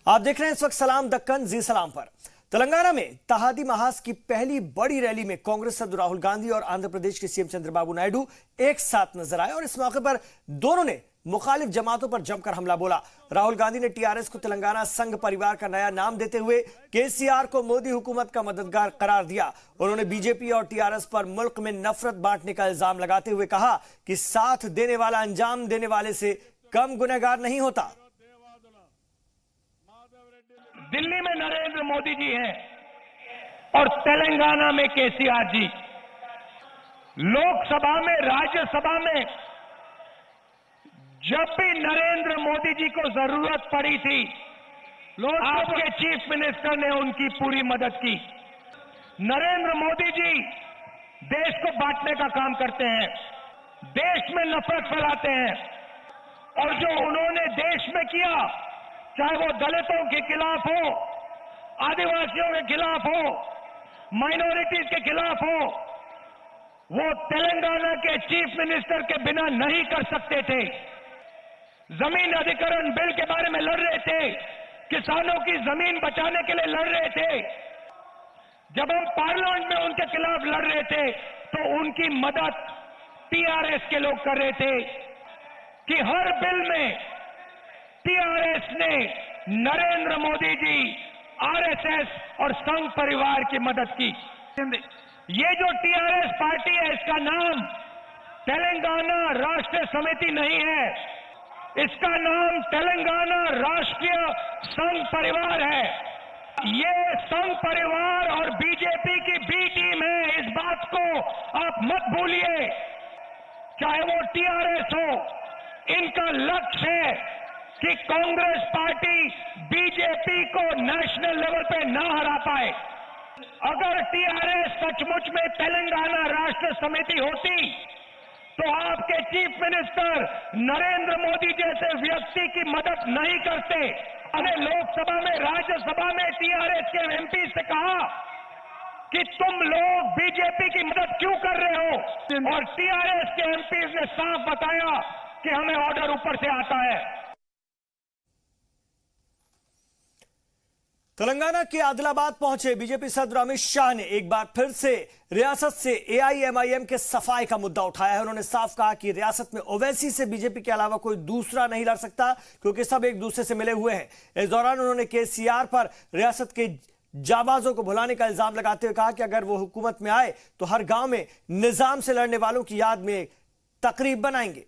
आप देख रहे हैं इस वक्त सलाम दक्कन जी सलाम पर। तेलंगाना में तहादी महाज की पहली बड़ी रैली में कांग्रेस सदस्य राहुल गांधी और आंध्र प्रदेश के सीएम चंद्रबाबू नायडू एक साथ नजर आए और इस मौके पर दोनों ने मुखालिफ जमातों पर जमकर हमला बोला। राहुल गांधी ने टीआरएस को तेलंगाना संघ परिवार का नया नाम देते हुए केसीआर को मोदी हुकूमत का मददगार करार दिया। उन्होंने बीजेपी और टीआरएस पर मुल्क में नफरत बांटने का इल्जाम लगाते हुए कहा कि साथ देने वाला अंजाम देने वाले से कम गुनहगार नहीं होता। दिल्ली में नरेंद्र मोदी जी हैं और तेलंगाना में केसीआर जी। लोकसभा में, राज्यसभा में जब भी नरेंद्र मोदी जी को जरूरत पड़ी थी, आपके चीफ मिनिस्टर ने उनकी पूरी मदद की। नरेंद्र मोदी जी देश को बांटने का काम करते हैं, देश में नफरत फैलाते हैं और जो उन्होंने देश में किया, चाहे वो दलितों के खिलाफ हो, आदिवासियों के खिलाफ हो, माइनॉरिटीज के खिलाफ हो, वो तेलंगाना के चीफ मिनिस्टर के बिना नहीं कर सकते थे। जमीन अधिग्रहण बिल के बारे में लड़ रहे थे, किसानों की जमीन बचाने के लिए लड़ रहे थे। जब हम पार्लियामेंट में उनके खिलाफ लड़ रहे थे तो उनकी मदद टीआरएस के लोग कर रहे थे कि हर बिल में टीआरएस ने नरेंद्र मोदी जी, आरएसएस और संघ परिवार की मदद की। ये जो टीआरएस पार्टी है, इसका नाम तेलंगाना राष्ट्र समिति नहीं है, इसका नाम तेलंगाना राष्ट्रीय संघ परिवार है। ये संघ परिवार और बीजेपी की बी टीम है, इस बात को आप मत भूलिए। चाहे वो टीआरएस हो, इनका लक्ष्य है कि कांग्रेस पार्टी बीजेपी को नेशनल लेवल पे ना हरा पाए। अगर टीआरएस सचमुच में तेलंगाना राष्ट्र समिति होती तो आपके चीफ मिनिस्टर नरेंद्र मोदी जैसे व्यक्ति की मदद नहीं करते। अरे लोकसभा में, राज्यसभा में टीआरएस के एमपी से कहा कि तुम लोग बीजेपी की मदद क्यों कर रहे हो, और टीआरएस के एमपी ने साफ बताया कि हमें ऑर्डर ऊपर से आता है। तेलंगाना के आदिलाबाद पहुंचे बीजेपी सदर अमित शाह ने एक बार फिर से रियासत से एआईएमआईएम के सफाई का मुद्दा उठाया है। उन्होंने साफ कहा कि रियासत में ओवैसी से बीजेपी के अलावा कोई दूसरा नहीं लड़ सकता, क्योंकि सब एक दूसरे से मिले हुए हैं। इस दौरान उन्होंने केसीआर पर रियासत के जाबाजों को भुलाने का इल्जाम लगाते हुए कहा कि अगर वो हुकूमत में आए तो हर गांव में निजाम से लड़ने वालों की याद में तकरीब बनाएंगे।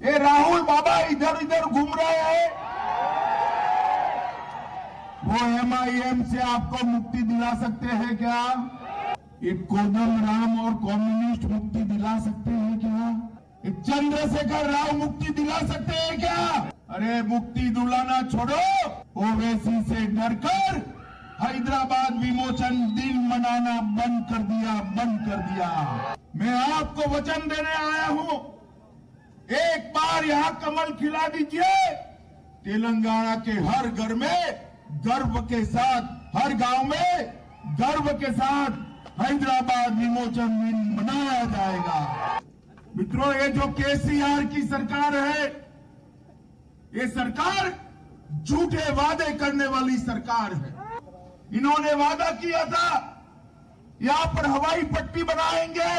ये राहुल बाबा इधर इधर घूम रहे हैं, वो एमआईएम से आपको मुक्ति दिला सकते हैं क्या? ये कोदम राम और कम्युनिस्ट मुक्ति दिला सकते हैं क्या? ये चंद्रशेखर राव मुक्ति दिला सकते हैं क्या? अरे मुक्ति दिलाना छोड़ो, ओवैसी से डरकर हैदराबाद विमोचन दिन मनाना बंद कर दिया। मैं आपको वचन देने आया हूं, एक बार यहां कमल खिला दीजिए, तेलंगाना के हर घर में गर्व के साथ, हर गांव में गर्व के साथ हैदराबाद विमोचन दिन मनाया जाएगा। मित्रों, ये जो केसीआर की सरकार है, ये सरकार झूठे वादे करने वाली सरकार है। इन्होंने वादा किया था यहां पर हवाई पट्टी बनाएंगे,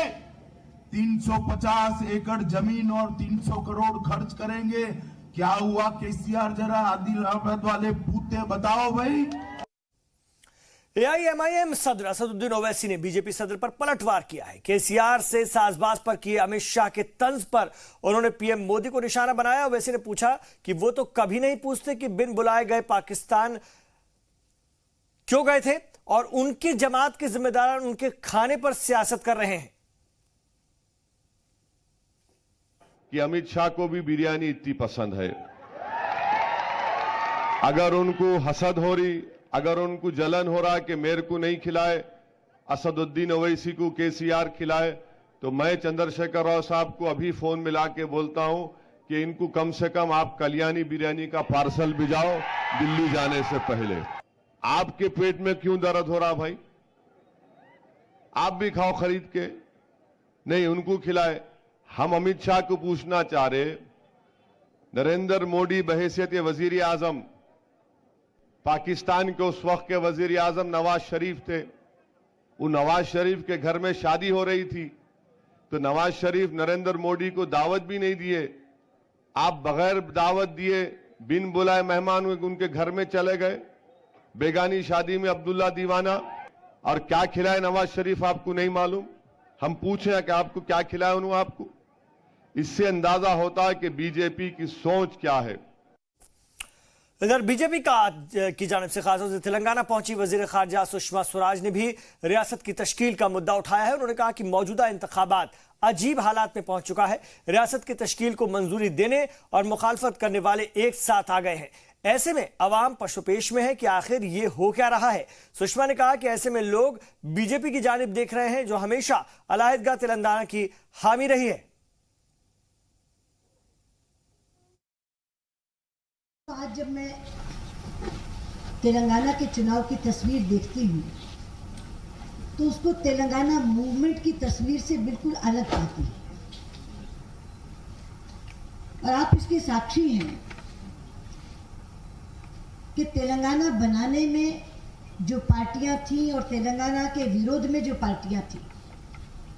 350 एकड़ जमीन और 300 करोड़ खर्च करेंगे। क्या हुआ केसीआर? जरा आदिलाबाद वाले पूछते बताओ भाई। एआईएमआईएम सदर असदुद्दीन ओवैसी ने बीजेपी सदर पर पलटवार किया है। केसीआर से साजबाज पर किए अमित शाह के तंज पर उन्होंने पीएम मोदी को निशाना बनाया। ओवैसी ने पूछा कि वो तो कभी नहीं पूछते कि बिन बुलाए गए पाकिस्तान क्यों गए थे, और उनकी जमात के जिम्मेदार उनके खाने पर सियासत कर रहे हैं। कि अमित शाह को भी बिरयानी इतनी पसंद है। अगर उनको हसद हो रही, अगर उनको जलन हो रहा कि मेरे को नहीं खिलाए, असदुद्दीन ओवैसी को केसीआर खिलाए, तो मैं चंद्रशेखर राव साहब को अभी फोन मिला के बोलता हूं कि इनको कम से कम आप कल्याणी बिरयानी का पार्सल भिजाओ दिल्ली जाने से पहले। आपके पेट में क्यों दर्द हो रहा भाई? आप भी खाओ खरीद के, नहीं उनको खिलाए। हम अमित शाह को पूछना चाह रहे नरेंद्र मोदी बहैसियत वजीर आजम, पाकिस्तान के उस वक्त के वजीर आजम नवाज शरीफ थे। वो नवाज शरीफ के घर में शादी हो रही थी तो नवाज शरीफ नरेंद्र मोदी को दावत भी नहीं दिए। आप बगैर दावत दिए, बिन बुलाए मेहमान उनके घर में चले गए, बेगानी शादी में अब्दुल्ला दीवाना। और क्या खिलाए नवाज शरीफ आपको नहीं मालूम? हम पूछे कि आपको क्या खिलाया उन्होंने आपको? इससे अंदाजा होता है कि बीजेपी की सोच क्या है। इधर बीजेपी की जानिब से खासतौर से तेलंगाना पहुंची वजीर खारजा सुषमा स्वराज ने भी रियासत की तश्कील का मुद्दा उठाया है। उन्होंने कहा कि मौजूदा इंतखाबात अजीब हालात में पहुंच चुका है। रियासत की तश्कील को मंजूरी देने और मुखालफत करने वाले एक साथ आ गए हैं। ऐसे में अवाम पशुपेश में है कि आखिर ये हो क्या रहा है। सुषमा ने कहा कि ऐसे में लोग बीजेपी की जानिब देख रहे हैं जो हमेशा अलाहिदगाह तेलंगाना की हामी रही है। आज जब मैं तेलंगाना के चुनाव की तस्वीर देखती हूँ तो उसको तेलंगाना मूवमेंट की तस्वीर से बिल्कुल अलग पाती है। और आप इसके साक्षी हैं कि तेलंगाना बनाने में जो पार्टियां थी और तेलंगाना के विरोध में जो पार्टियां थी,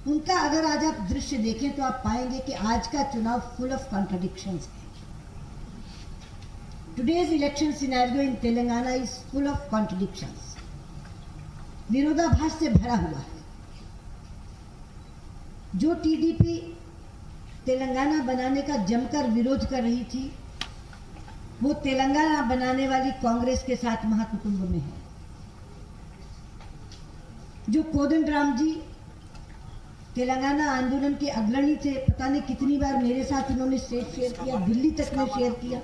उनका अगर आज आप दृश्य देखें तो आप पाएंगे कि आज का चुनाव फुल ऑफ कॉन्ट्रडिक्शंस है। Today's election scenario in Telangana is full of contradictions. विरोधाभास से भरा हुआ है। जो टीडीपी तेलंगाना बनाने का जमकर विरोध कर रही थी, वो तेलंगाना बनाने वाली कांग्रेस के साथ महाकुटुंब में है। जो कोदंडराम जी तेलंगाना आंदोलन के अग्रणी थे, पता नहीं कितनी बार मेरे साथ उन्होंने स्टेज शेयर किया, दिल्ली तक में शेयर किया,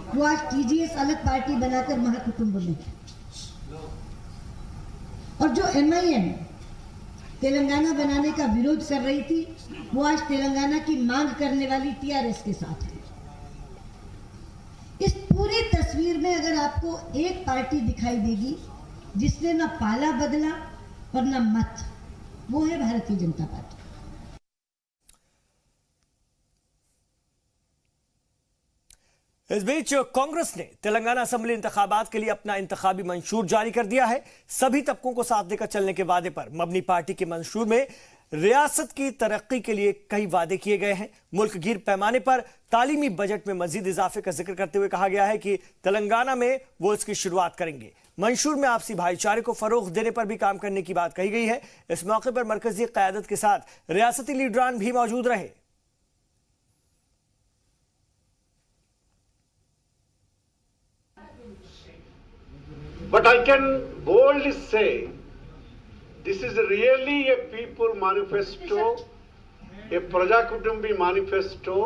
वो आज टीजीएस अलग पार्टी बनाकर महाकुटुंब में है। और जो एमआईएम तेलंगाना बनाने का विरोध कर रही थी, वो आज तेलंगाना की मांग करने वाली टीआरएस के साथ है। इस पूरी तस्वीर में अगर आपको एक पार्टी दिखाई देगी जिसने ना पाला बदला और ना मत, वो है भारतीय जनता पार्टी। इस बीच कांग्रेस ने तेलंगाना असेंबली इंतखाबात के लिए अपना इंतखाबी मंशूर जारी कर दिया है। सभी तबकों को साथ देकर चलने के वादे पर मबनी पार्टी के मंशूर में रियासत की तरक्की के लिए कई वादे किए गए हैं। मुल्क गिर पैमाने पर तालीमी बजट में मजीद इजाफे का जिक्र करते हुए कहा गया है कि तेलंगाना में वो इसकी शुरुआत करेंगे। मंशूर में आपसी भाईचारे को फरोग देने पर भी काम करने की बात कही गई है। इस मौके पर मरकजी क़यादत के साथ रियासती लीडरान भी मौजूद रहे। But I can boldly say this is really a people manifesto, a Praja Kutumbi manifesto,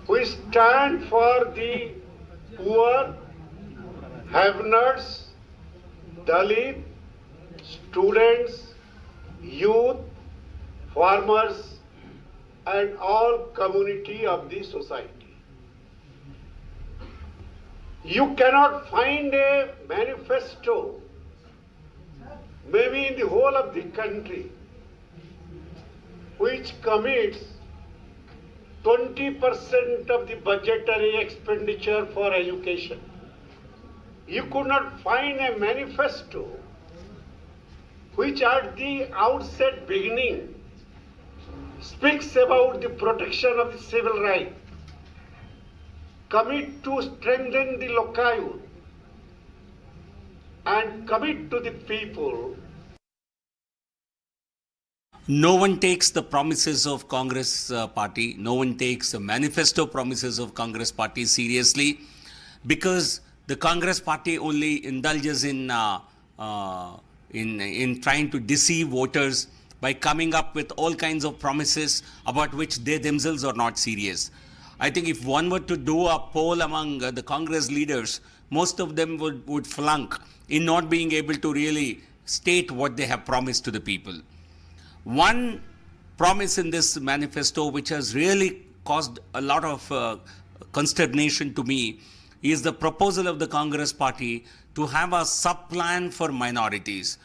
we stand for the poor, have-nots, Dalit, students, youth, farmers, and all community of the society. You cannot find a manifesto, maybe in the whole of the country, which commits 20% of the budgetary expenditure for education. You could not find a manifesto which at the outset beginning speaks about the protection of the civil rights, commit to strengthen the local and commit to the people. No one takes the promises of Congress party, no one takes the manifesto promises of Congress party seriously, because the Congress party only indulges in trying to deceive voters by coming up with all kinds of promises about which they themselves are not serious. I think if one were to do a poll among the Congress leaders, most of them would flunk in not being able to really state what they have promised to the people. One promise in this manifesto which has really caused a lot of consternation to me is the proposal of the Congress party to have a sub-plan for minorities.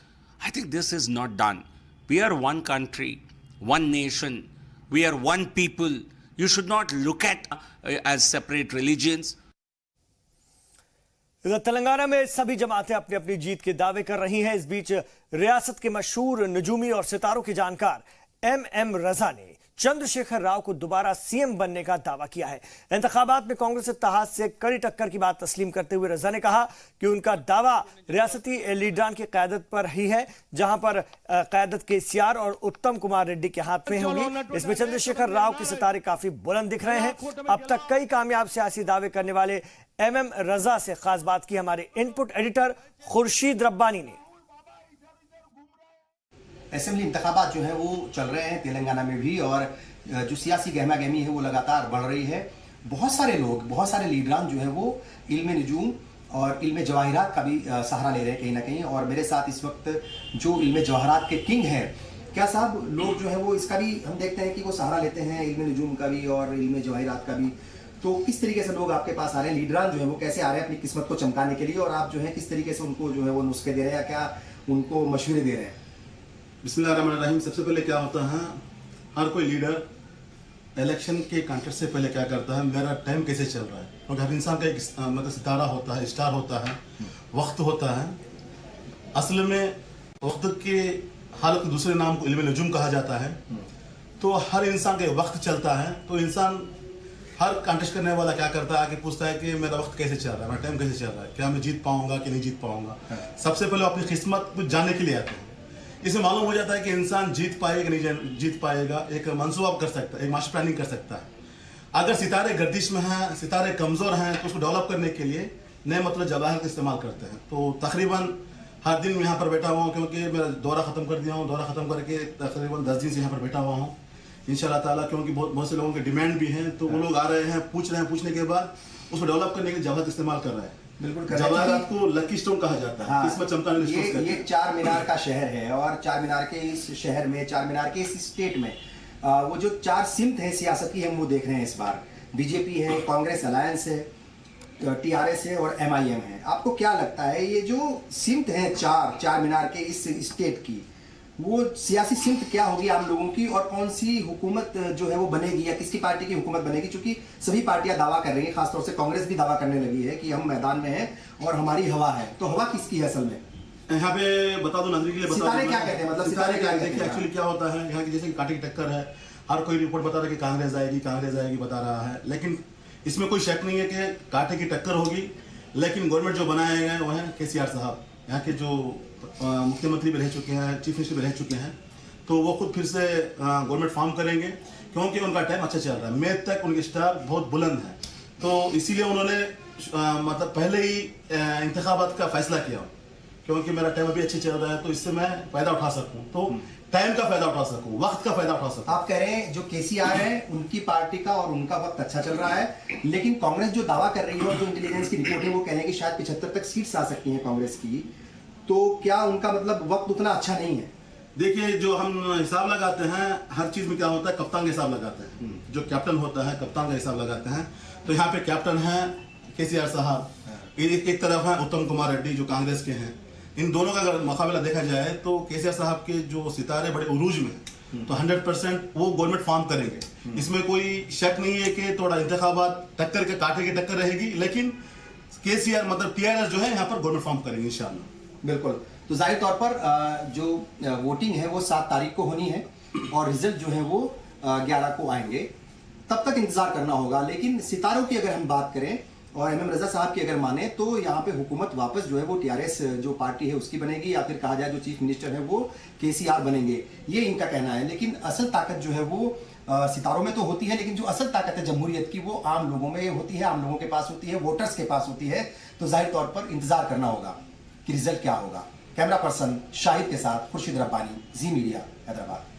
I think this is not done. We are one country. one nation. We are one people. You should not look at as separate religions. इधर तेलंगाना में सभी जमातें अपनी अपनी जीत के दावे कर रही हैं। इस बीच रियासत के मशहूर नजूमी और सितारों के जानकार एम रजा ने चंद्रशेखर राव को दोबारा सीएम बनने का दावा किया है। इंतखाबात में कांग्रेस इत्तेहाद से कड़ी टक्कर की बात तस्लीम करते हुए रजा ने कहा कि उनका दावा रियासती लीडरान की क़यादत पर ही है, जहां पर क़यादत केसीआर और उत्तम कुमार रेड्डी के हाथ में होगी। इसमें चंद्रशेखर राव के सितारे काफी बुलंद दिख रहे हैं। अब तक कई कामयाब सियासी दावे करने वाले एम रजा से खास बात की हमारे इनपुट एडिटर खुर्शीद रब्बानी ने। असेंबली इंतखाबात जो है वो चल रहे हैं तेलंगाना में भी, और जो सियासी गहमा गहमी है वो लगातार बढ़ रही है। बहुत सारे लोग, बहुत सारे लीडरान जो है वो इल्म नजूम और इल्म जवाहिरात का भी सहारा ले रहे हैं कहीं ना कहीं। और मेरे साथ इस वक्त जो इल्म जवाहिरात के किंग हैं, क्या साहब, लोग जो है वो इसका भी हम देखते हैं कि वो सहारा लेते हैं, इल्म नजूम का भी और इल्म जवाहिरात का भी। तो किस तरीके से लोग आपके पास आ रहे हैं, लीडरान जो है वो कैसे आ रहे हैं अपनी किस्मत को चमकाने के लिए, और आप जो है किस तरीके से उनको जो है वो नुस्खे दे रहे हैं या क्या उनको मशवरे दे रहे हैं? बिस्मिल्लाहिर्रहमानिर्रहीम। सबसे पहले क्या होता है, हर कोई लीडर इलेक्शन के कॉन्टेस्ट से पहले क्या करता है, मेरा टाइम कैसे चल रहा है। और हर इंसान का एक मतलब सितारा होता है, स्टार होता है, वक्त होता है। असल में वक्त के हालत के दूसरे नाम को इल्म नजूम कहा जाता है। तो हर इंसान का वक्त चलता है, तो इंसान हर कॉन्टेस्ट करने वाला क्या करता है, आके पूछता है कि मेरा वक्त कैसे चल रहा है, मेरा टाइम कैसे चल रहा है, क्या मैं जीत पाऊंगा कि नहीं जीत पाऊंगा। सबसे पहले अपनी किस्मत को जानने के लिए आते हैं। इसमें मालूम हो जाता है कि इंसान जीत पाएगा कि नहीं जीत पाएगा, एक मंसूबा कर सकता है, एक मास्टर प्लानिंग कर सकता है। अगर सितारे गर्दिश में हैं, सितारे कमज़ोर हैं, तो उसको डेवलप करने के लिए नए मतलब जवाहर का इस्तेमाल करते हैं। तो तकरीबन हर दिन मैं यहाँ पर बैठा हुआ हूँ, क्योंकि मेरा दौरा ख़त्म कर दिया हूँ। दौरा ख़त्म करके तकरीबन 10 दिन से यहाँ पर बैठा हुआ हूँ इंशाल्लाह ताला, क्योंकि बहुत से लोगों के डिमांड भी हैं। तो वो लोग आ रहे हैं, पूछ रहे हैं, पूछने के बाद उसको डेवलप करने के लिए जवाहर इस्तेमाल कर रहे हैं। बिल्कुल, जवाहरात को लकी स्टोन कहा जाता है। हाँ, इसमें चमकाने ये चार मीनार का शहर है, और चार मीनार के इस शहर में, चार मीनार के इस स्टेट में वो जो चार सिमत है सियासत की, हम वो देख रहे हैं इस बार। बीजेपी है, कांग्रेस अलायंस है, टीआरएस है और एमआईएम है। आपको क्या लगता है ये जो सिमत है चार मीनार के इस स्टेट की, वो सियासी सिमत क्या होगी आम लोगों की, और कौन सी हुकूमत जो है वो बनेगी या किसकी पार्टी की हुकूमत बनेगी? क्योंकि सभी पार्टियां दावा कर रही हैं, खासतौर से कांग्रेस भी दावा करने लगी है कि हम मैदान में हैं और हमारी हवा है। तो हवा किसकी है असल में? यहाँ पे बता दो नजरी के लिए, सितारे क्या कहते हैं, मतलब सितारे क्या कहते हैं? एक्चुअली क्या होता है यहाँ की, जैसे कांटे की टक्कर है, हर कोई रिपोर्ट बता रहा है कि कांग्रेस आएगी बता रहा है, लेकिन इसमें कोई शक नहीं है कि कांटे की टक्कर होगी। लेकिन गवर्नमेंट जो बनाए गए वो है केसीआर साहब, यहाँ के जो मुख्यमंत्री भी रह चुके हैं, चीफ मिनिस्टर भी रह चुके हैं। तो वो खुद फिर से गवर्नमेंट फॉर्म करेंगे, क्योंकि उनका टाइम अच्छा चल रहा है। मई तक उनके स्टार बहुत बुलंद है। तो इसीलिए उन्होंने मतलब पहले ही इंतखाबात का फैसला किया, क्योंकि मेरा टाइम अभी अच्छे चल रहा है, तो इससे मैं फायदा उठा सकूं, तो टाइम का फायदा उठा सकूं, वक्त का फायदा उठा सकूं। आप कह रहे हैं जो केसीआर है उनकी पार्टी का और उनका वक्त अच्छा चल रहा है, लेकिन कांग्रेस जो दावा कर रही है और जो इंटेलिजेंस की रिपोर्ट है वो कह रहे हैं कि शायद 75 तक सीट्स आ सकती हैं कांग्रेस की। तो क्या उनका मतलब वक्त उतना अच्छा नहीं है? देखिए, जो हम हिसाब लगाते हैं हर चीज में क्या होता है, कप्तान का हिसाब लगाते हैं। जो कैप्टन होता है कप्तान का हिसाब लगाते हैं। तो यहाँ पे कैप्टन है केसीआर साहब, एक तरफ है उत्तम कुमार रेड्डी जो कांग्रेस के हैं। इन दोनों का अगर मुकाबला देखा जाए तो केसीआर साहब के जो सितारे बड़े उरूज में, तो 100% वो गवर्नमेंट फॉर्म करेंगे। इसमें कोई शक नहीं है कि थोड़ा इंतखाबात टक्कर के कांटे की टक्कर रहेगी, लेकिन केसीआर मतलब टीआरएस जो है यहाँ पर गवर्नमेंट फॉर्म करेंगे इंशाल्लाह। बिल्कुल। तो जाहिर तौर पर जो वोटिंग है वो 7 तारीख को होनी है और रिजल्ट जो है वो 11 को आएंगे। तब तक इंतजार करना होगा। लेकिन सितारों की अगर हम बात करें और एम रजा साहब की अगर माने, तो यहाँ पे हुकूमत वापस जो है वो टीआरएस जो पार्टी है उसकी बनेगी, या फिर कहा जाए जो चीफ मिनिस्टर है वो केसीआर बनेंगे, ये इनका कहना है। लेकिन असल ताकत जो है वो सितारों में तो होती है, लेकिन जो असल ताकत है जमहूरियत की वो आम लोगों में होती है, आम लोगों के पास होती है, वोटर्स के पास होती है। तो जाहिर तौर पर इंतजार करना होगा कि रिजल्ट क्या होगा। कैमरा पर्सन शाहिद के साथ खुर्शीद रब्बानी, जी मीडिया, हैदराबाद।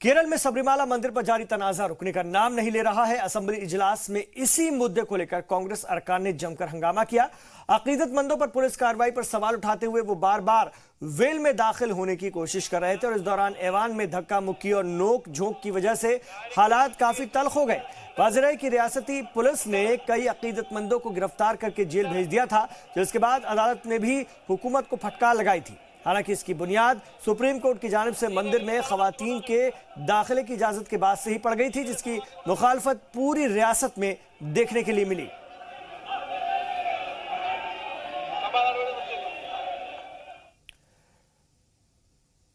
केरल में सबरीमाला मंदिर पर जारी तनाजा रुकने का नाम नहीं ले रहा है। असेंबली इजलास में इसी मुद्दे को लेकर कांग्रेस अरकान ने जमकर हंगामा किया। अकीदतमंदों पर पुलिस कार्रवाई पर सवाल उठाते हुए वो बार बार वेल में दाखिल होने की कोशिश कर रहे थे और इस दौरान ऐवान में धक्का मुक्की और नोक झोंक की वजह से हालात काफी तल्ख हो गए। वाज़ेह है कि रियासती पुलिस ने कई अकीदतमंदों को गिरफ्तार करके जेल भेज दिया था, जिसके बाद अदालत ने भी हुकूमत को फटकार लगाई थी। हालांकि इसकी बुनियाद सुप्रीम कोर्ट की जानिब से मंदिर में खवातीन के दाखिले की इजाजत के बाद से ही पड़ गई थी, जिसकी मुखालफत पूरी रियासत में देखने के लिए मिली।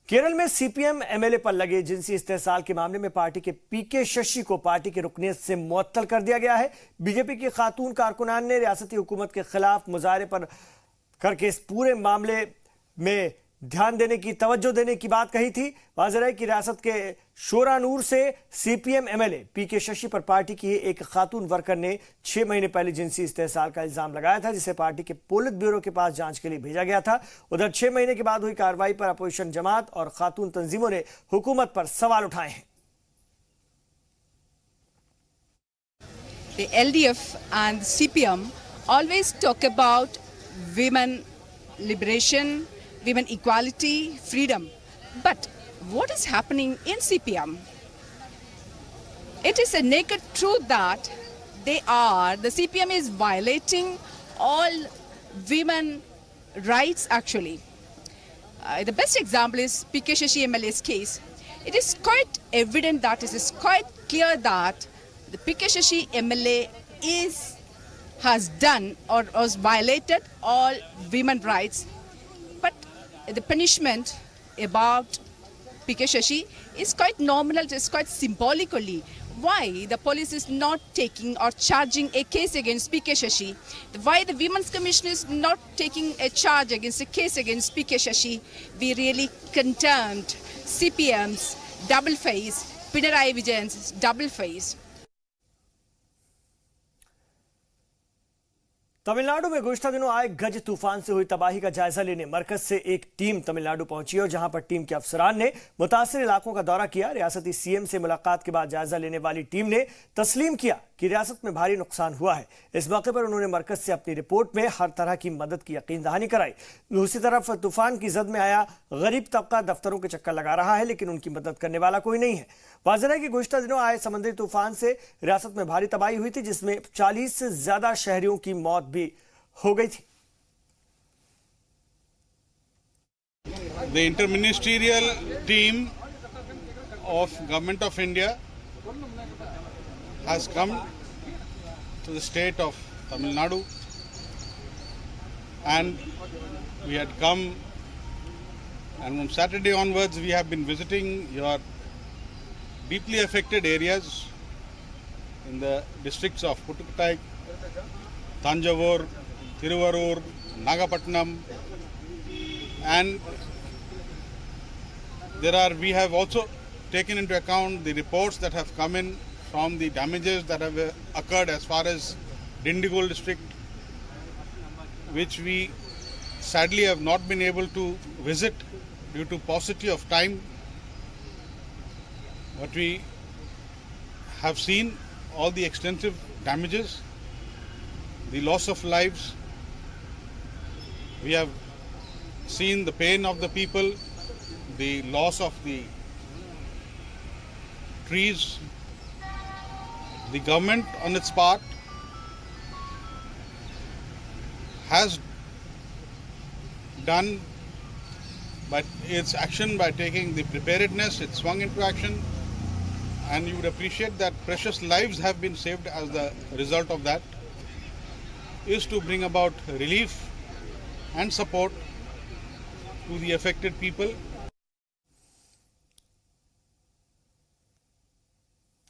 केरल में सीपीएम एमएलए पर लगे जिनसी इस्तेहसाल के मामले में पार्टी के पीके शशि को पार्टी की रुकनीयत से मुअत्तल कर दिया गया है। बीजेपी की खातून कारकुनान ने रियासती हुकूमत के खिलाफ मुजाहरे पर करके इस पूरे मामले में ध्यान देने की, तवज्जो देने की बात कही थी। वाज़ेह है कि रियासत के शोरानूर से सीपीएम एमएलए पीके शशि पर पार्टी की एक खातून वर्कर ने 6 महीने पहले जिनसी इस्तेहसाल का इल्जाम लगाया था, जिसे पार्टी के पोलित ब्यूरो के पास जांच के लिए भेजा गया था। उधर 6 महीने के बाद हुई कार्रवाई पर अपोजिशन जमात और खातून तंजीमों ने हुकूमत पर सवाल उठाए हैं। The LDF and CPM always talk about women liberation, women equality, freedom. But what is happening in CPM? It is a naked truth that the CPM is violating all women rights actually. The best example is PK Shashi MLA's case. It is quite evident that it is quite clear that the PK Shashi MLA has done or has violated all women rights. But the punishment about PK Shashi is quite nominal, it is quite symbolically. Why the police is not taking or charging a case against PK Shashi? Why the Women's Commission is not taking a charge against a case against PK Shashi? We really condemned CPM's double face, Pinarayi Vijayan's double face. Tamil Nadu में गुज़िश्ता दिनों आए गज तूफान से हुई तबाही का जायजा लेने मरकज से एक टीम तमिलनाडु पहुंची और जहां पर टीम के अफसरान ने मुतासिर इलाकों का दौरा किया। रियासती सीएम से मुलाकात के बाद जायजा लेने वाली टीम ने तस्लीम किया कि रियासत में भारी नुकसान हुआ है। इस मौके पर उन्होंने मरकज से अपनी रिपोर्ट में हर तरह की मदद की यकीन दहानी कराई। दूसरी तरफ तूफान की जद में आया गरीब तबका दफ्तरों के चक्कर लगा रहा है, लेकिन उनकी मदद करने वाला कोई नहीं है। वाज़ेह है कि गुज़िश्ता दिनों आए समुद्री तूफान से रियासत में भारी तबाही हुई थी, जिसमें 40 से ज्यादा शहरियों की मौत भी हो गई थी। The interministerial team of Government of India has come to the state of Tamil Nadu, and we had come, and from Saturday onwards we have been visiting your deeply affected areas in the districts of Puttukkottai, Thanjavur, Thiruvarur, Nagapattinam, and we have also taken into account the reports that have come in from the damages that have occurred as far as Dindigul district, which we sadly have not been able to visit due to paucity of time. But we have seen all the extensive damages, the loss of lives. We have seen the pain of the people, the loss of the trees. The government on its part has done by its action, by taking the preparedness, it swung into action, and you would appreciate that precious lives have been saved as the result of that, is to bring about relief and support to the affected people.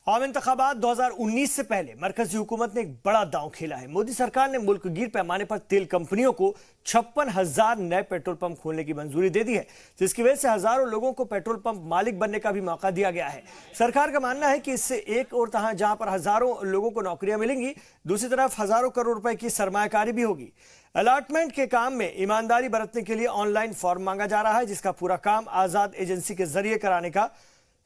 आम इंतखाबात 2019 से पहले मरकजी हुकूमत ने एक बड़ा दांव खेला है। मोदी सरकार ने मुल्क गिर पैमाने पर तेल कंपनियों को 56,000 नए पेट्रोल पंप खोलने की मंजूरी दे दी है, जिसकी वजह से हजारों लोगों को पेट्रोल पंप मालिक बनने का भी मौका दिया गया है। सरकार का मानना है कि इससे एक और जहां पर हजारों लोगों को नौकरियां मिलेंगी, दूसरी तरफ हजारों करोड़ रुपए की सरमायाकारी भी होगी। अलॉटमेंट के काम में ईमानदारी बरतने के लिए ऑनलाइन फॉर्म मांगा जा रहा है, जिसका पूरा काम आजाद एजेंसी के जरिए कराने का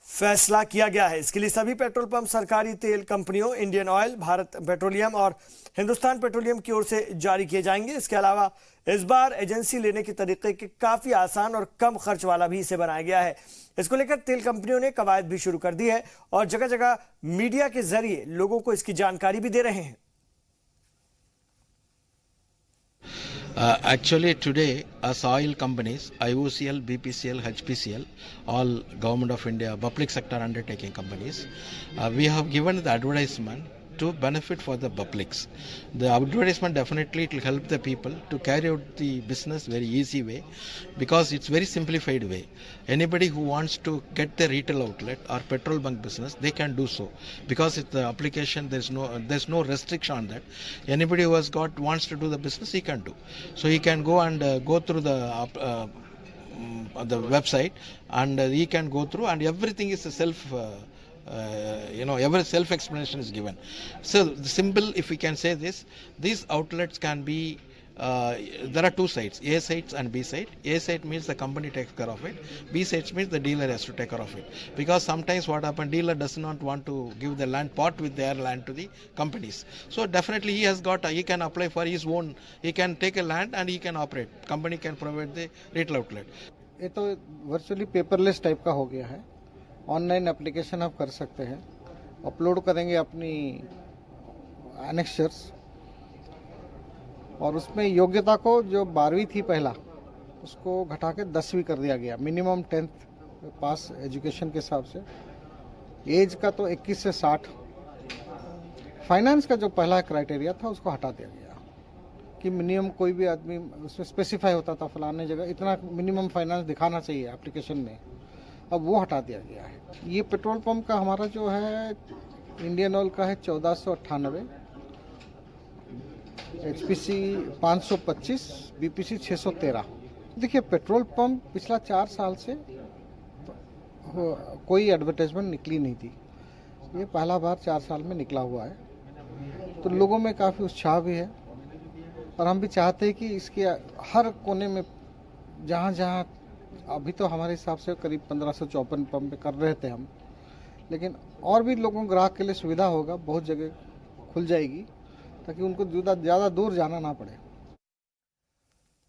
फैसला किया गया है। इसके लिए सभी पेट्रोल पंप सरकारी तेल कंपनियों इंडियन ऑयल, भारत पेट्रोलियम और हिंदुस्तान पेट्रोलियम की ओर से जारी किए जाएंगे। इसके अलावा इस बार एजेंसी लेने के तरीके के काफी आसान और कम खर्च वाला भी इसे बनाया गया है। इसको लेकर तेल कंपनियों ने कवायद भी शुरू कर दी है और जगह जगह मीडिया के जरिए लोगों को इसकी जानकारी भी दे रहे हैं। Actually, today, as oil companies, IOCL, BPCL, HPCL, all Government of India public sector undertaking companies, we have given the advertisement to benefit for the publics. The advertisement definitely it will help the people to carry out the business very easy way, because it's very simplified way. Anybody who wants to get the retail outlet or petrol bunk business, they can do so, because it's the application, there's no restriction on that. Anybody who wants to do the business, he can do. So he can go and go through the website, and he can go through, and everything is a every self-explanation is given. So the simple, if we can say this, these outlets can be, there are two sides, A sites and B site. A site means the company takes care of it. B sites means the dealer has to take care of it. Because sometimes what happens, dealer does not want to give the land, part with their land to the companies. So definitely he can apply for his own, he can take a land and he can operate. Company can provide the retail outlet. ये तो virtually paperless type का हो गया है। Online application आप कर सकते हैं, अपलोड करेंगे अपनी एनेक्सर्स, और उसमें योग्यता को जो 12वीं थी पहला, उसको घटा के 10वीं कर दिया गया, मिनिमम 10th पास एजुकेशन के हिसाब से। एज का तो 21 से 60। फाइनेंस का जो पहला क्राइटेरिया था उसको हटा दिया गया कि मिनिमम कोई भी आदमी, उसमें स्पेसिफाई होता था फलाने जगह इतना मिनिमम फाइनेंस दिखाना चाहिए एप्लीकेशन में, अब वो हटा दिया गया है। ये पेट्रोल पंप का हमारा जो है इंडियन ऑयल का है 1498, HPC 525, BPC 613। देखिए पेट्रोल पंप पिछला 4 साल से कोई एडवर्टाइजमेंट निकली नहीं थी, ये पहला बार 4 साल में निकला हुआ है, तो लोगों में काफ़ी उत्साह भी है। और हम भी चाहते हैं कि इसके हर कोने में जहाँ जहाँ, अभी तो हमारे हिसाब से करीब 1554 पंप कर रहे थे हम, लेकिन और भी लोगों ग्राहक के लिए सुविधा होगा, बहुत जगह खुल जाएगी ताकि उनको ज़्यादा दूर जाना ना पड़े।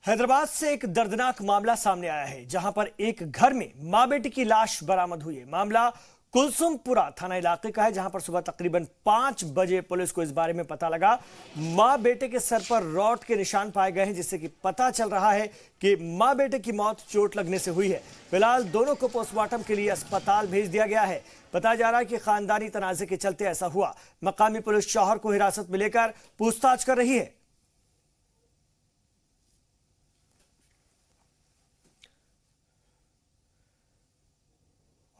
हैदराबाद से एक दर्दनाक मामला सामने आया है, जहां पर एक घर में मां बेटी की लाश बरामद हुई है। मामला कुलसुमपुरा थाना इलाके का है, जहां पर सुबह तकरीबन 5 बजे पुलिस को इस बारे में पता लगा। मां बेटे के सर पर रॉड के निशान पाए गए हैं, जिससे कि पता चल रहा है कि मां बेटे की मौत चोट लगने से हुई है। फिलहाल दोनों को पोस्टमार्टम के लिए अस्पताल भेज दिया गया है। बताया जा रहा है कि खानदानी तनाजे के चलते ऐसा हुआ। मकामी पुलिस शौहर को हिरासत में लेकर पूछताछ कर रही है।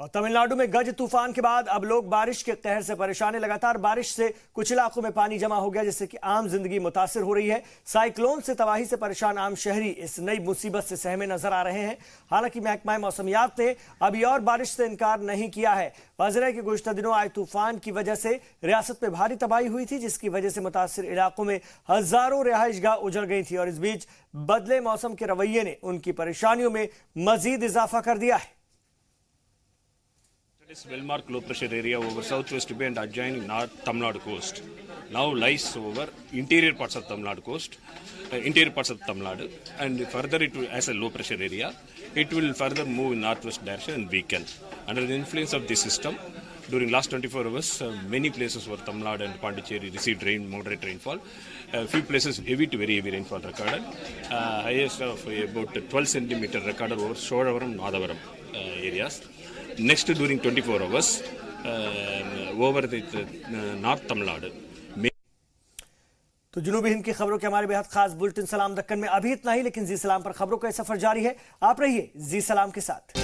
और तमिलनाडु में गज तूफान के बाद अब लोग बारिश के कहर से परेशान हैं। लगातार बारिश से कुछ इलाकों में पानी जमा हो गया, जिससे कि आम जिंदगी मुतासिर हो रही है। साइक्लोन से तबाही से परेशान आम शहरी इस नई मुसीबत से सहमे नजर आ रहे हैं। हालांकि महकमा मौसमियात ने अभी और बारिश से इनकार नहीं किया है। वाज़ेह है कि गुज़िश्ता दिनों आए तूफान की वजह से रियासत में भारी तबाही हुई थी, जिसकी वजह से मुतासिर इलाकों में हजारों रिहाइशगाह उजड़ गई थी। और इस बीच बदले मौसम के रवैये ने उनकी परेशानियों में मजीद इजाफा कर दिया है। This well-marked low-pressure area over southwest Bay and adjoining North Tamil Nadu coast now lies over interior parts of Tamil Nadu coast, interior parts of Tamil Nadu, and further it will, as a low-pressure area, it will further move in northwest direction and weaken. Under the influence of this system, during last 24 hours, many places where Tamil Nadu and Pondicherry received moderate rainfall. A few places heavy to very heavy rainfall recorded. Highest of about 12 centimeter recorded over Shodavaram, Nadavaram areas. Next, during 24 hours, over the North Tamil Nadu. तो जुनूबी हिंद की खबरों के हमारे बेहद खास bulletin सलाम दक्कन में अभी इतना ही, लेकिन जी सलाम पर खबरों का सफर जारी है। आप रहिए जी सलाम के साथ।